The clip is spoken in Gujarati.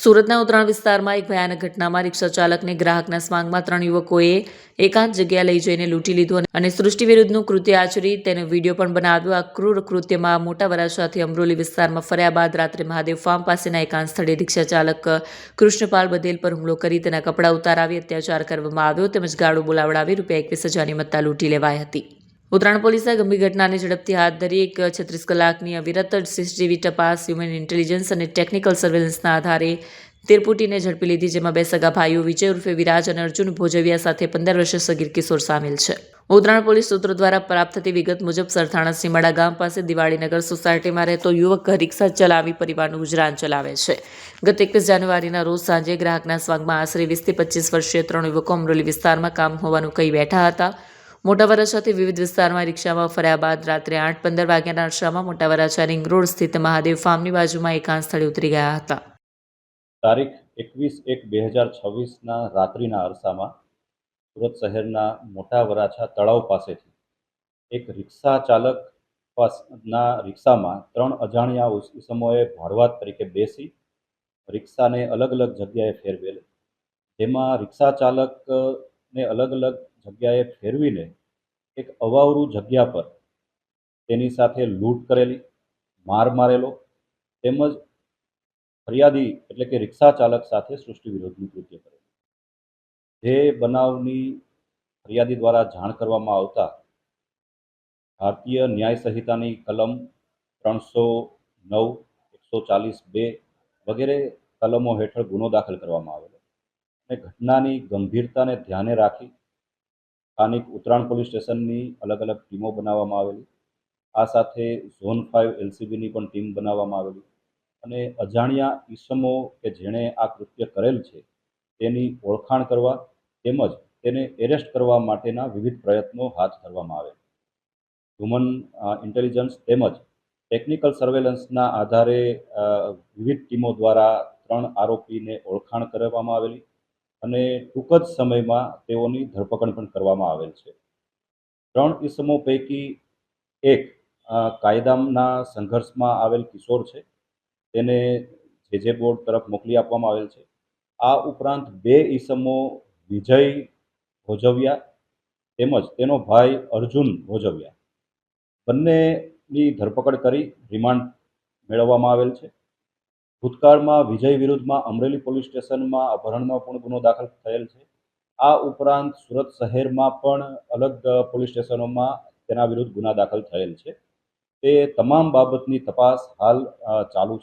સુરતના ઉત્તરાણ વિસ્તારમાં એક ભયાનક ઘટનામાં રિક્ષા ચાલકને ગ્રાહકના સ્વાંગમાં 3 યુવકોએ એકાંત જગ્યા લઈ જઈને લૂંટી લીધું અને સૃષ્ટિ વિરુદ્ધનું કૃત્ય આચરી તેનો વિડીયો પણ બનાવ્યો. આ ક્રૂર કૃત્યમાં મોટા વરાછાથી અમરોલી વિસ્તારમાં ફર્યા બાદ રાત્રે મહાદેવ ફાર્મ પાસેના એકાંત સ્થળે રિક્ષા ચાલક કૃષ્ણપાલ બધેલ પર હુમલો કરી તેના કપડાં ઉતારાવી અત્યાચાર કરવામાં આવ્યો તેમજ ગાળો બોલાવડાવી ₹21,000ની મત્તા લૂંટી લેવાઈ હતી. ઉત્તરાણ પોલીસે ગંભીર ઘટનાને ઝડપથી હાથ ધરી 36 કલાકની અવિરત સીસીટીવી તપાસ, હ્યુમન ઇન્ટેલિજન્સ અને ટેકનિકલ સર્વેલન્સના આધારે તિરપુટીને ઝડપી લીધી, જેમાં 2 સગા ભાઈઓ વિજય ઉર્ફે વિરાજ અને અર્જુન ભોજવિયા સાથે 15 વર્ષીય સગીર કિશોર સામેલ છે. ઉત્તરાણ પોલીસ સૂત્રો દ્વારા પ્રાપ્ત થતી વિગત મુજબ સરથાણા સીમાડા ગામ પાસે દિવાળીનગર સોસાયટીમાં રહેતો યુવક રિક્ષા ચલાવી પરિવારનું ગુજરાન ચલાવે છે. ગત 21 જાન્યુઆરીના રોજ સાંજે ગ્રાહકના સ્વાંગમાં આશરે 20 થી 25 વર્ષીય 3 યુવકો અમરોલી વિસ્તારમાં કામ હોવાનું કહી બેઠા હતા. મોટા વરાછાથી વિવિધ વિસ્તારમાં રિક્ષામાં ફર્યા બાદ રાત્રે 8:15 વાગ્યાના અરસામાં મોટા વરાછા રિંગ રોડ સ્થિત મહાદેવ ફાર્મની બાજુમાં એકાંત સ્થળે ઉતરી ગયા હતા. તારીખ 21/1/2026ના રાત્રિના અરસામાં સુરત શહેરના મોટા વરાછા તળાવ પાસેથી એક રિક્ષા ચાલક ના રિક્ષામાં 3 અજાણ્યા ઇસમોએ ભાડુઆત તરીકે બેસી રિક્ષાને અલગ અલગ જગ્યાએ ફેરવેલ, જેમાં રિક્ષા ચાલકને અલગ અલગ જગ્યાએ ફેરવીને એક અવાવરું જગ્યા પર તેની સાથે લૂંટ કરેલી, માર મારેલો તેમજ ફરિયાદી એટલે કે રિક્ષા ચાલક સાથે સૃષ્ટિ વિરોધનું કૃત્ય કરેલું. જે બનાવની ફરિયાદી દ્વારા જાણ કરવામાં આવતા ભારતીય ન્યાય સંહિતાની કલમ 309, 140(2) વગેરે કલમો હેઠળ ગુનો દાખલ કરવામાં આવેલો અને ઘટનાની ગંભીરતાને ધ્યાને રાખી સ્થાનિક ઉત્તરાણ પોલીસ સ્ટેશનની અલગ અલગ ટીમો બનાવવામાં આવેલી. આ સાથે ઝોન 5 LCBની પણ ટીમ બનાવવામાં આવેલી અને અજાણ્યા ઈસમો કે જેણે આ કૃત્ય કરેલ છે તેની ઓળખાણ કરવા તેમજ તેને એરેસ્ટ કરવા માટેના વિવિધ પ્રયત્નો હાથ ધરવામાં આવે. હ્યુમન ઇન્ટેલિજન્સ તેમજ ટેકનિકલ સર્વેલન્સના આધારે વિવિધ ટીમો દ્વારા 3 આરોપીને ઓળખાણ કરવામાં આવેલી અને ટૂંક જ સમયમાં તેઓની ધરપકડ પણ કરવામાં આવેલ છે. 3 ઈસમો પૈકી એક કાયદાના સંઘર્ષમાં આવેલ કિશોર છે, તેને જે બોર્ડ તરફ મોકલી આપવામાં આવેલ છે. આ ઉપરાંત 2 ઈસમો વિજય ભોજવિયા તેમજ તેનો ભાઈ અર્જુન ભોજવિયા બંનેની ધરપકડ કરી રિમાન્ડ મેળવવામાં આવેલ છે. ભૂતકાળમાં વિજય વિરુદ્ધમાં અમરેલી પોલીસ સ્ટેશનમાં અપહરણનો પણ ગુનો દાખલ થયેલ છે. આ ઉપરાંત સુરત શહેરમાં પણ અલગ પોલીસ સ્ટેશનોમાં તેના વિરુદ્ધ ગુના દાખલ થયેલ છે. તે તમામ બાબતની તપાસ હાલ ચાલુ છે.